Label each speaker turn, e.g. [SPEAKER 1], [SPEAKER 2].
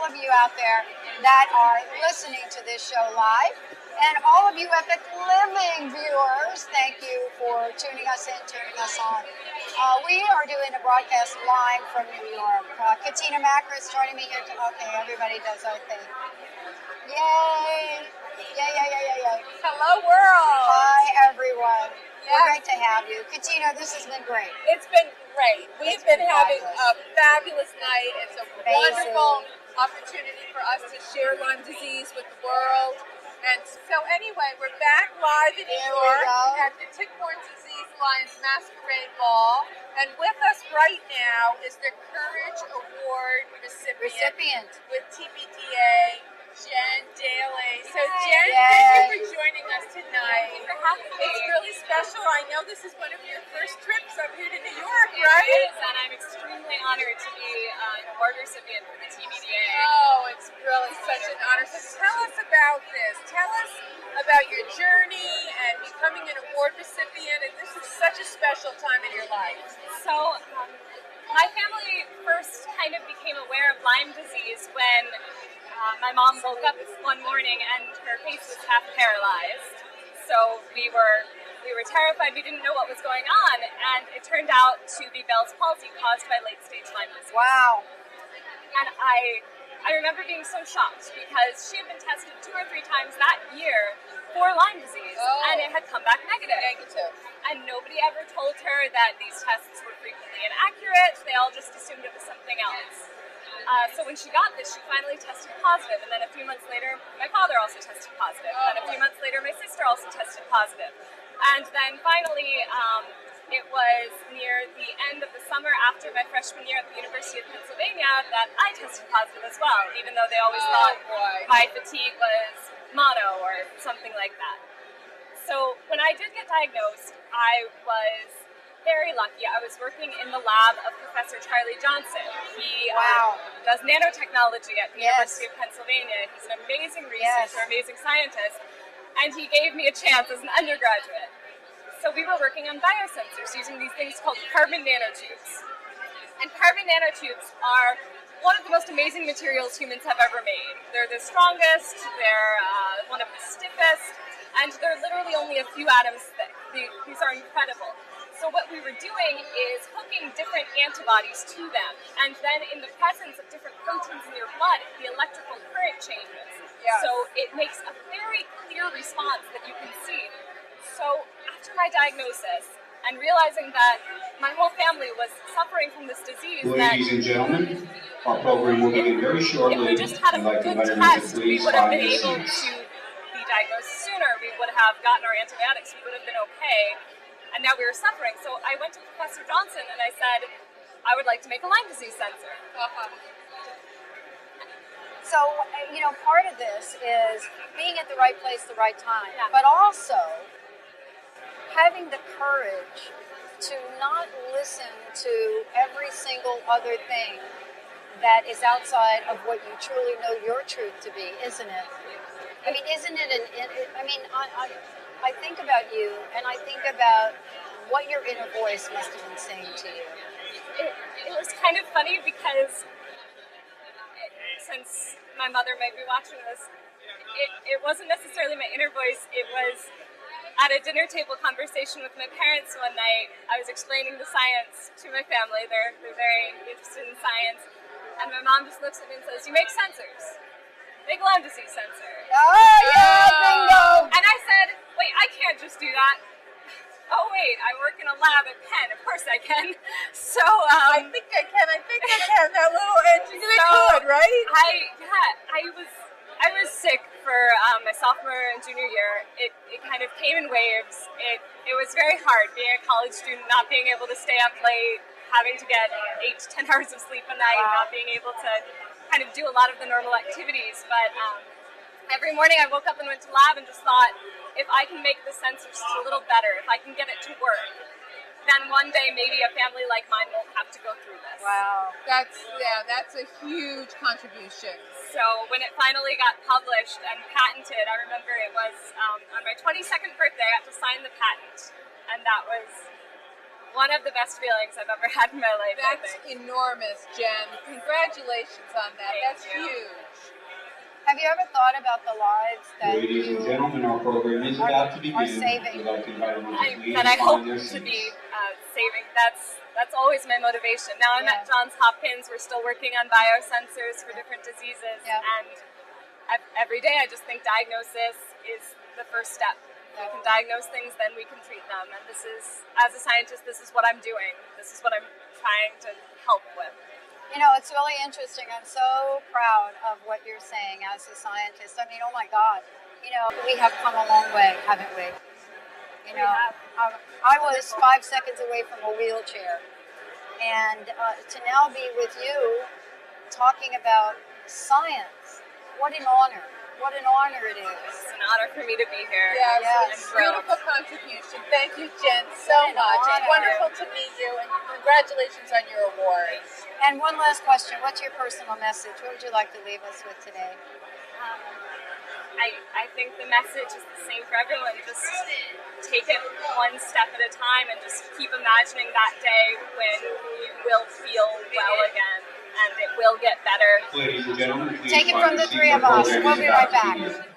[SPEAKER 1] of you out there that are listening to this show live. And all of you Epic Living viewers, thank you for tuning us in, tuning us on. We are doing a broadcast live from New York. Katina Makris joining me here. Okay, everybody does our thing. Yay! Yay.
[SPEAKER 2] Hello, world.
[SPEAKER 1] Hi, everyone.
[SPEAKER 2] Yes.
[SPEAKER 1] We're great to have you. Katina, this has been great.
[SPEAKER 2] It's been great. We've been having a fabulous night. It's a wonderful opportunity for us to share Lyme disease with the world. And so anyway, we're back live in New York at the Tick-Borne Disease Alliance Masquerade Ball. And with us right now is the Courage Award recipient with TBDA, Jen Dailey. So Jen, thank you for joining us tonight. It's really special. I know this is one of your first trips up here to New York, right?
[SPEAKER 3] It is, and I'm extremely honored to be an award recipient for the TBDA.
[SPEAKER 2] Oh, it's really such an honor. So tell us about this. Tell us about your journey and becoming an award recipient. And this is such a special time in your life.
[SPEAKER 3] So, my family first kind of became aware of Lyme disease when my mom woke up one morning and her face was half paralyzed. So we were terrified. We didn't know what was going on, and it turned out to be Bell's palsy caused by late-stage Lyme disease.
[SPEAKER 1] Wow.
[SPEAKER 3] And I remember being so shocked because she had been tested 2 or 3 times that year for Lyme disease, and it had come back negative. And nobody ever told her that these tests were frequently inaccurate. They all just assumed it was something else. So when she got this, she finally tested positive, and then a few months later, my father also tested positive. And then a few months later, my sister also tested positive. And then finally, it was near the end of the summer after my freshman year at the University of Pennsylvania that I tested positive as well, even though they always thought my fatigue was mono or something like that. So when I did get diagnosed, I was very lucky. I was working in the lab of Professor Charlie Johnson. He does nanotechnology at the University of Pennsylvania. He's an amazing researcher, amazing scientist, and he gave me a chance as an undergraduate. So we were working on biosensors using these things called carbon nanotubes. And carbon nanotubes are one of the most amazing materials humans have ever made. They're the strongest, they're one of the stiffest, and they're literally only a few atoms thick. These are incredible. So what we were doing is hooking different antibodies to them, and then in the presence of different proteins in your blood, the electrical current changes. So it makes a very clear response that you can see. So after my diagnosis, and realizing that my whole family was suffering from this disease,
[SPEAKER 4] ladies and gentlemen, our program will begin very shortly.
[SPEAKER 3] If we just had a good test, we would have been able to be diagnosed sooner. We would have gotten our antibiotics. We would have been okay. And now we were suffering. So I went to Professor Johnson and I said, I would like to make a Lyme disease sensor.
[SPEAKER 1] So, part of this is being at the right place, the right time, but also having the courage to not listen to every single other thing that is outside of what you truly know your truth to be, isn't it? I mean, isn't it I think about you, and I think about what your inner voice must have been saying to you.
[SPEAKER 3] It was kind of funny because, since my mother might be watching this, it wasn't necessarily my inner voice. It was at a dinner table conversation with my parents one night. I was explaining the science to my family. They're very interested in science. And my mom just looks at me and says, "You make sensors. Make a Lyme disease sensor."
[SPEAKER 1] Oh, yeah, bingo!
[SPEAKER 3] And I said, "Wait, I can't just do that." "Oh, wait, I work in a lab at Penn. Of course I can." So,
[SPEAKER 2] I think I can. That little engine could, right?
[SPEAKER 3] I was sick for my sophomore and junior year. It kind of came in waves. It was very hard being a college student, not being able to stay up late, having to get 8 to 10 hours of sleep a night, not being able to kind of do a lot of the normal activities. But every morning I woke up and went to lab and just thought, if I can make the sensor just a little better, if I can get it to work, then one day maybe a family like mine won't have to go through this.
[SPEAKER 1] Wow.
[SPEAKER 2] That's a huge contribution.
[SPEAKER 3] So when it finally got published and patented, I remember it was on my 22nd birthday, I got to sign the patent, and that was one of the best feelings I've ever had in my life.
[SPEAKER 2] That's enormous, Jen. Congratulations on that. That's huge.
[SPEAKER 1] Have you ever thought about the lives that
[SPEAKER 4] Ladies and
[SPEAKER 1] you
[SPEAKER 4] gentlemen, our program is about to begin.
[SPEAKER 1] are saving?
[SPEAKER 4] We'd like to invite everyone to please
[SPEAKER 3] That I hope
[SPEAKER 4] find their
[SPEAKER 3] to be
[SPEAKER 4] seats.
[SPEAKER 3] saving. That's always my motivation. Now I'm at Johns Hopkins. We're still working on biosensors for different diseases, and every day I just think diagnosis is the first step. We can diagnose things, then we can treat them. And this is, as a scientist, this is what I'm doing. This is what I'm trying to help with.
[SPEAKER 1] You know, it's really interesting. I'm so proud of what you're saying as a scientist. I mean, oh my God. You know, we have come a long way, haven't we? You know, I was 5 seconds away from a wheelchair. And to now be with you talking about science, what an honor. What an honor it is.
[SPEAKER 3] It's an honor for me to be here.
[SPEAKER 2] Yes, beautiful contribution. Thank you, Jen, so much. It's wonderful to meet you, and congratulations on your award.
[SPEAKER 1] And one last question. What's your personal message? What would you like to leave us with today?
[SPEAKER 3] I think the message is the same for everyone. Just take it one step at a time and just keep imagining that day when you will feel well again and it will get better.
[SPEAKER 4] Ladies and gentlemen, please
[SPEAKER 1] take it
[SPEAKER 4] find
[SPEAKER 1] from
[SPEAKER 4] your
[SPEAKER 1] the
[SPEAKER 4] seats.
[SPEAKER 1] three
[SPEAKER 4] Our
[SPEAKER 1] of us.
[SPEAKER 4] program
[SPEAKER 1] We'll
[SPEAKER 4] is
[SPEAKER 1] be
[SPEAKER 4] about
[SPEAKER 1] right
[SPEAKER 4] to
[SPEAKER 1] back.
[SPEAKER 4] begin.